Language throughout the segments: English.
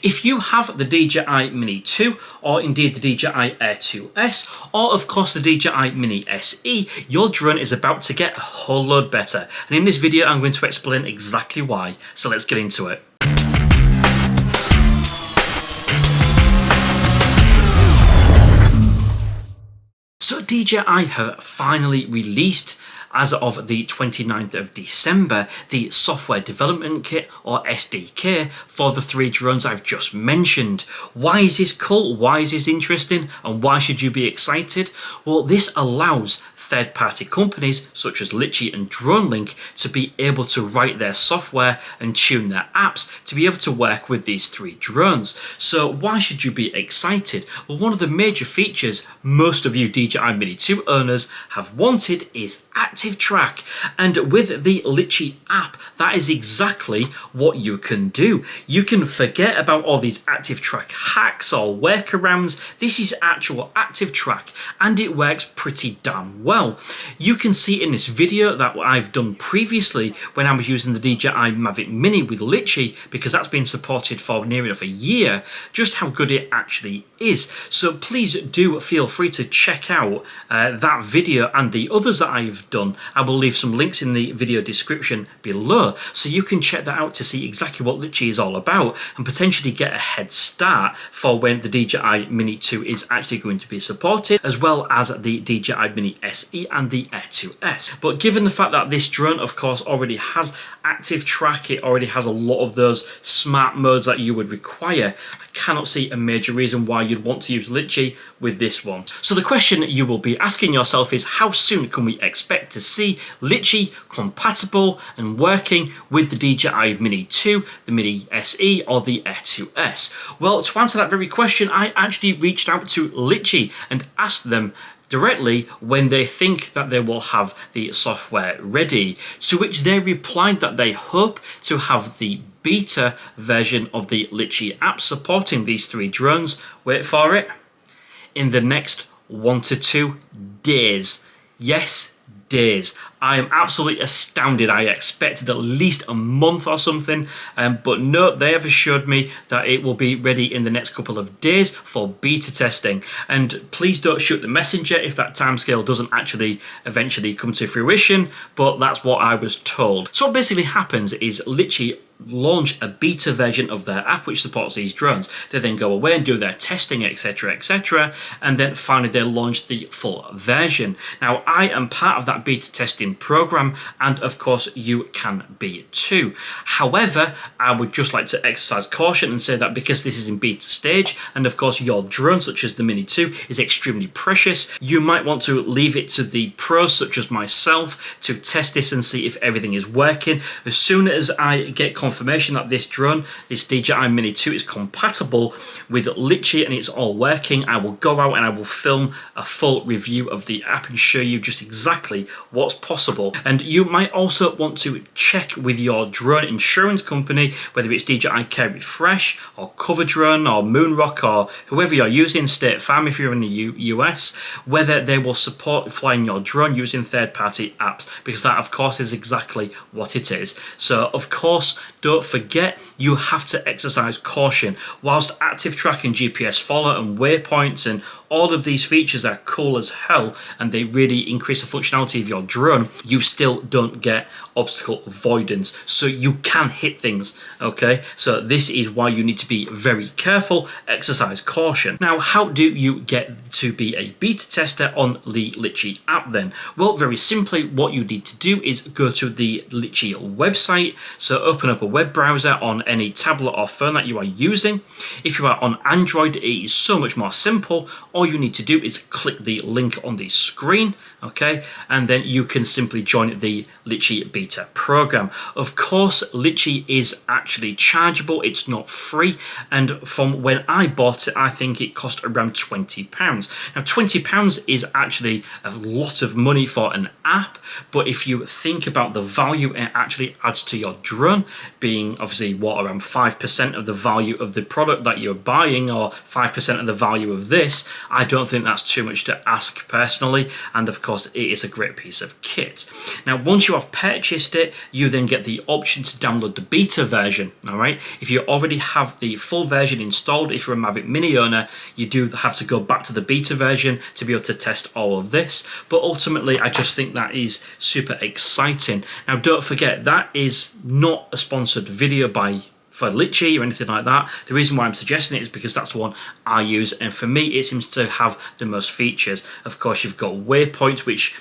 If you have the DJI Mini 2, or indeed the DJI Air 2S, or of course the DJI Mini SE, your drone is about to get a whole lot better. And in this video I'm going to explain exactly why, so let's get into it. So DJI have finally released, as of the 29th of December, the software development kit, or SDK, for the three drones I've just mentioned. Why is this cool? Why is this interesting? And why should you be excited? Well, this allows third-party companies such as Litchi and Dronelink to be able to write their software and tune their apps to be able to work with these three drones. So why should you be excited? Well, one of the major features most of you DJI Mini 2 owners have wanted is active track, and with the Litchi app, that is exactly what you can do. You can forget about all these active track hacks or workarounds. This is actual active track, and it works pretty damn well. You can see in this video that I've done previously when I was using the DJI Mavic Mini with Litchi, because that's been supported for near enough a year, just how good it actually is. So please do feel free to check out that video and the others that I've done. I will leave some links in the video description below, so you can check that out to see exactly what Litchi is all about and potentially get a head start for when the DJI Mini 2 is actually going to be supported, as well as the DJI Mini SE and the Air 2S. But given the fact that this drone of course already has active track, it already has a lot of those smart modes that you would require, I cannot see a major reason why you'd want to use Litchi with this one. So the question you will be asking yourself is, how soon can we expect to see Litchi compatible and working with the DJI Mini 2, the Mini SE or the Air 2S? Well, to answer that very question, I actually reached out to Litchi and asked them directly when they think that they will have the software ready, to which they replied that they hope to have the beta version of the Litchi app supporting these three drones, wait for it, in the next 1 to 2 days. Yes, days. I am absolutely astounded. I expected at least a month or something, but no, they have assured me that it will be ready in the next couple of days for beta testing. And please don't shoot the messenger if that timescale doesn't actually eventually come to fruition, but that's what I was told. So what basically happens is Litchi launch a beta version of their app which supports these drones. They then go away and do their testing, etc, etc, and then finally they launch the full version. Now I am part of that beta testing program, and of course you can be too. However, I would just like to exercise caution and say that because this is in beta stage, and of course your drone such as the Mini 2 is extremely precious, you might want to leave it to the pros such as myself to test this and see if everything is working. As soon as I get confirmation that this drone, this DJI Mini 2, is compatible with Litchi and it's all working, I will go out and I will film a full review of the app and show you just exactly what's possible. And you might also want to check with your drone insurance company, whether it's DJI Care Refresh or Cover Drone or Moonrock or whoever you're using, State Farm if you're in the US, whether they will support flying your drone using third-party apps, because that of course is exactly what it is. So of course, don't forget, you have to exercise caution. Whilst active track and GPS follow and waypoints and all of these features are cool as hell and they really increase the functionality of your drone, you still don't get obstacle avoidance, so you can hit things, okay? So this is why you need to be very careful, exercise caution. Now, how do you get to be a beta tester on the Litchi app then? Well, very simply, what you need to do is go to the Litchi website. So open up a web browser on any tablet or phone that you are using. If you are on Android, it is so much more simple. All you need to do is click the link on the screen, okay, and then you can simply join the Litchi beta program. Of course, Litchi is actually chargeable, it's not free, and from when I bought it, I think it cost around £20. Now £20 is actually a lot of money for an app, but if you think about the value it actually adds to your drone, being obviously what, around 5% of the value of the product that you're buying, or 5% of the value of this, I don't think that's too much to ask personally. And of course, it is a great piece of kit. Now, once you have purchased it, you then get the option to download the beta version. All right, if you already have the full version installed, if you're a Mavic Mini owner, you do have to go back to the beta version to be able to test all of this. But ultimately, I just think that is super exciting. Now, don't forget, that is not a sponsored video for Litchi or anything like that. The reason why I'm suggesting it is because that's the one I use, and for me it seems to have the most features. Of course, you've got Waypoints, which,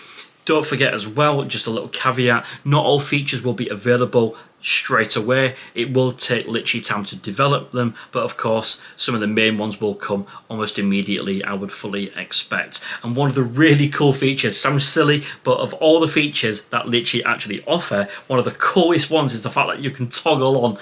don't forget as well, just a little caveat, not all features will be available straight away. It will take Litchi time to develop them, but of course some of the main ones will come almost immediately, I would fully expect. And one of the really cool features, sounds silly, but of all the features that Litchi actually offer, one of the coolest ones is the fact that you can toggle on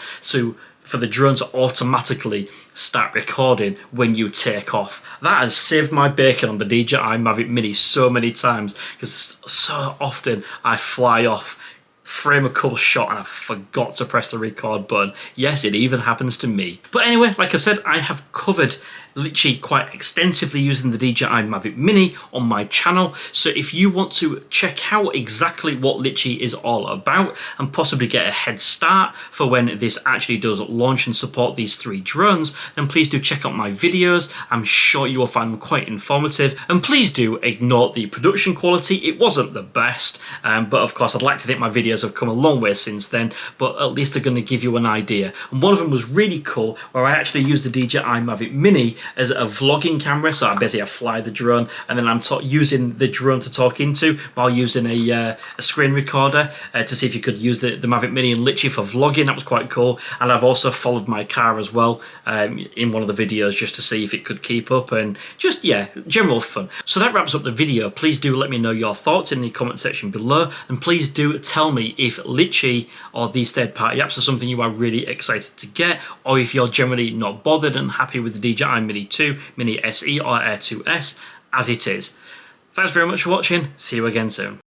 for the drone to automatically start recording when you take off. That has saved my bacon on the DJI Mavic Mini so many times, because so often I fly off, frame a cool shot, and I forgot to press the record button. Yes, it even happens to me. But anyway, like I said, I have covered Litchi quite extensively using the DJI Mavic Mini on my channel, so if you want to check out exactly what Litchi is all about and possibly get a head start for when this actually does launch and support these 3 drones, then please do check out my videos. I'm sure you will find them quite informative, and please do ignore the production quality. It wasn't the best, but of course I'd like to think my videos have come a long way since then, but at least they're going to give you an idea. And one of them was really cool, where I actually used the DJI Mavic Mini as a vlogging camera. So I fly the drone, and then I'm using the drone to talk into while using a screen recorder to see if you could use the Mavic Mini and Litchi for vlogging. That was quite cool. And I've also followed my car as well in one of the videos, just to see if it could keep up, and just, yeah, general fun. So that wraps up the video. Please do let me know your thoughts in the comment section below, and please do tell me if Litchi or these third-party apps are something you are really excited to get, or if you're generally not bothered and happy with the DJI Mini 2, Mini SE or Air 2S as it is. Thanks very much for watching. See you again soon.